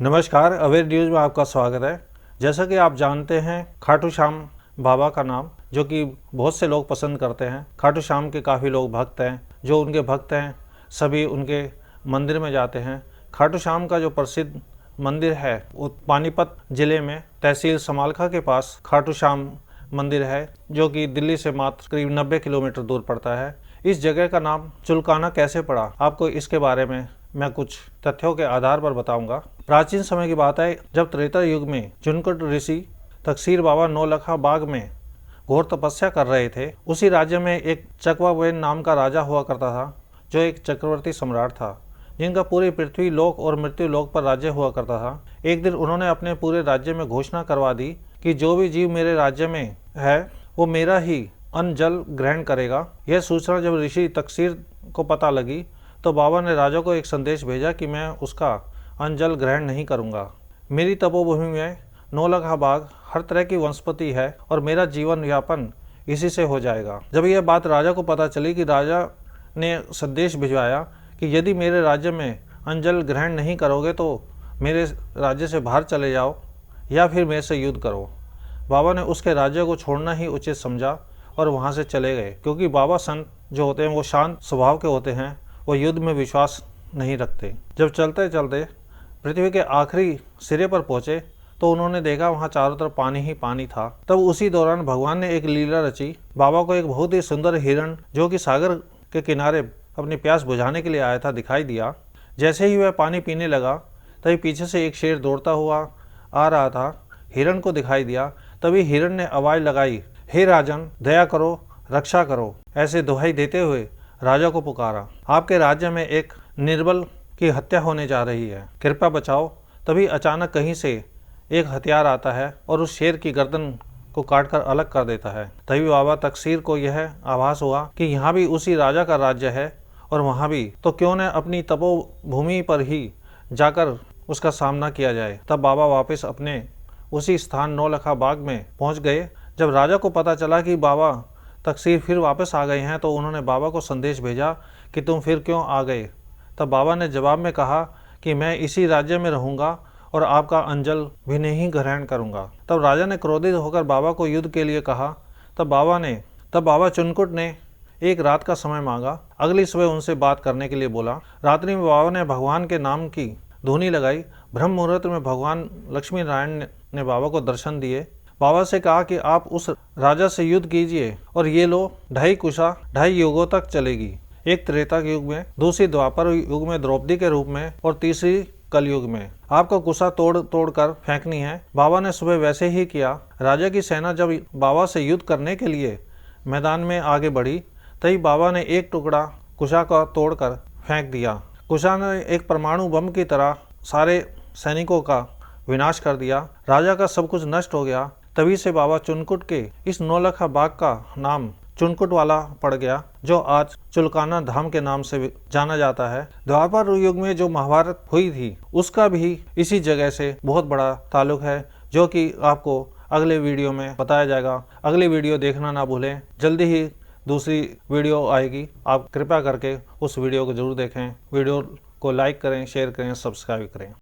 नमस्कार, aware news में आपका स्वागत है। जैसा कि आप जानते हैं, खाटू श्याम बाबा का नाम जो कि बहुत से लोग पसंद करते हैं। खाटू श्याम के काफ़ी लोग भक्त हैं। जो उनके भक्त हैं सभी उनके मंदिर में जाते हैं। खाटू श्याम का जो प्रसिद्ध मंदिर है वो पानीपत ज़िले में तहसील समालखा के पास खाटू श्याम मंदिर है, जो कि दिल्ली से मात्र करीब 90 किलोमीटर दूर पड़ता है। इस जगह का नाम चुलकाना कैसे पड़ा, आपको इसके बारे में मैं कुछ तथ्यों के आधार पर बताऊंगा। प्राचीन समय की बात है, जब त्रेता युग में चुनकुट ऋषि तकसीर बाबा नौलखा बाग में घोर तपस्या कर रहे थे। उसी राज्य में एक चकवाबेन नाम का राजा हुआ करता था, जो एक चक्रवर्ती सम्राट था, जिनका पूरी पृथ्वी लोक और मृत्यु लोक पर राज्य हुआ करता था। एक दिन उन्होंने अपने पूरे राज्य में घोषणा करवा दी कि जो भी जीव मेरे राज्य में है वो मेरा ही अन्न जल ग्रहण करेगा। यह सूचना जब ऋषि तकसीर को पता लगी तो बाबा ने राजा को एक संदेश भेजा कि मैं उसका अन्न जल ग्रहण नहीं करूंगा। मेरी तपोभूमि में नौलखा बाग हर तरह की वनस्पति है और मेरा जीवन यापन इसी से हो जाएगा। जब यह बात राजा को पता चली कि राजा ने संदेश भिजवाया कि यदि मेरे राज्य में अन्न जल ग्रहण नहीं करोगे तो मेरे राज्य से बाहर चले जाओ या फिर मेरे से युद्ध करो। बाबा ने उसके राज्य को छोड़ना ही उचित समझा और वहाँ से चले गए, क्योंकि बाबा संत जो होते हैं वो शांत स्वभाव के होते हैं, वो युद्ध में विश्वास नहीं रखते। जब चलते चलते पृथ्वी के आखिरी सिरे पर पहुंचे तो उन्होंने देखा वहां चारों तरफ पानी ही पानी था। तब उसी दौरान भगवान ने एक लीला रची। बाबा को एक बहुत ही सुंदर हिरण जो कि सागर के किनारे अपनी प्यास बुझाने के लिए आया था दिखाई दिया। जैसे ही वह पानी पीने लगा तभी पीछे से एक शेर दौड़ता हुआ आ रहा था, हिरण को दिखाई दिया। तभी हिरण ने आवाज़ लगाई, हे राजन, दया करो, रक्षा करो। ऐसे दुहाई देते हुए राजा को पुकारा, आपके राज्य में एक निर्बल की हत्या होने जा रही है, कृपया बचाओ। तभी अचानक कहीं से एक हथियार आता है और उस शेर की गर्दन को काटकर अलग कर देता है। तभी बाबा तकसीर को यह आभास हुआ कि यहाँ भी उसी राजा का राज्य है और वहाँ भी, तो क्यों न अपनी तपोभूमि पर ही जाकर उसका सामना किया जाए। तब बाबा वापस अपने उसी स्थान नौलखा बाग में पहुँच गए। जब राजा को पता चला कि बाबा तकसीर फिर वापस आ गए हैं तो उन्होंने बाबा को संदेश भेजा कि तुम फिर क्यों आ गए। तब बाबा ने जवाब में कहा कि मैं इसी राज्य में रहूंगा और आपका अंजल भी नहीं ग्रहण करूंगा। तब राजा ने क्रोधित होकर बाबा को युद्ध के लिए कहा। तब बाबा चुनकुट ने एक रात का समय मांगा। अगली सुबह उनसे बात करने के लिए बोला। रात्रि में बाबा ने भगवान के नाम की धुनी लगाई। ब्रह्म मुहूर्त में भगवान लक्ष्मी नारायण ने बाबा को दर्शन दिए। बाबा से कहा कि आप उस राजा से युद्ध कीजिए और ये लो 2.5 कुशा 2.5 युगों तक चलेगी। एक त्रेता युग में, दूसरी द्वापर युग में द्रौपदी के रूप में और तीसरी कलयुग में। आपको कुशा तोड़ तोड़ कर फेंकनी है। बाबा ने सुबह वैसे ही किया। राजा की सेना जब बाबा से युद्ध करने के लिए मैदान में आगे बढ़ी तभी बाबा ने एक टुकड़ा कुशा का तोड़कर फेंक दिया। कुशा ने एक परमाणु बम की तरह सारे सैनिकों का विनाश कर दिया। राजा का सब कुछ नष्ट हो गया। तभी से बाबा चुनकुट के इस नौलखा बाग का नाम चुनकुट वाला पड़ गया, जो आज चुलकाना धाम के नाम से जाना जाता है। द्वापर युग में जो महाभारत हुई थी उसका भी इसी जगह से बहुत बड़ा ताल्लुक है, जो कि आपको अगले वीडियो में बताया जाएगा। अगली वीडियो देखना ना भूलें। जल्दी ही दूसरी वीडियो आएगी, आप कृपया करके उस वीडियो को जरूर देखें। वीडियो को लाइक करें, शेयर करें, सब्सक्राइब करें।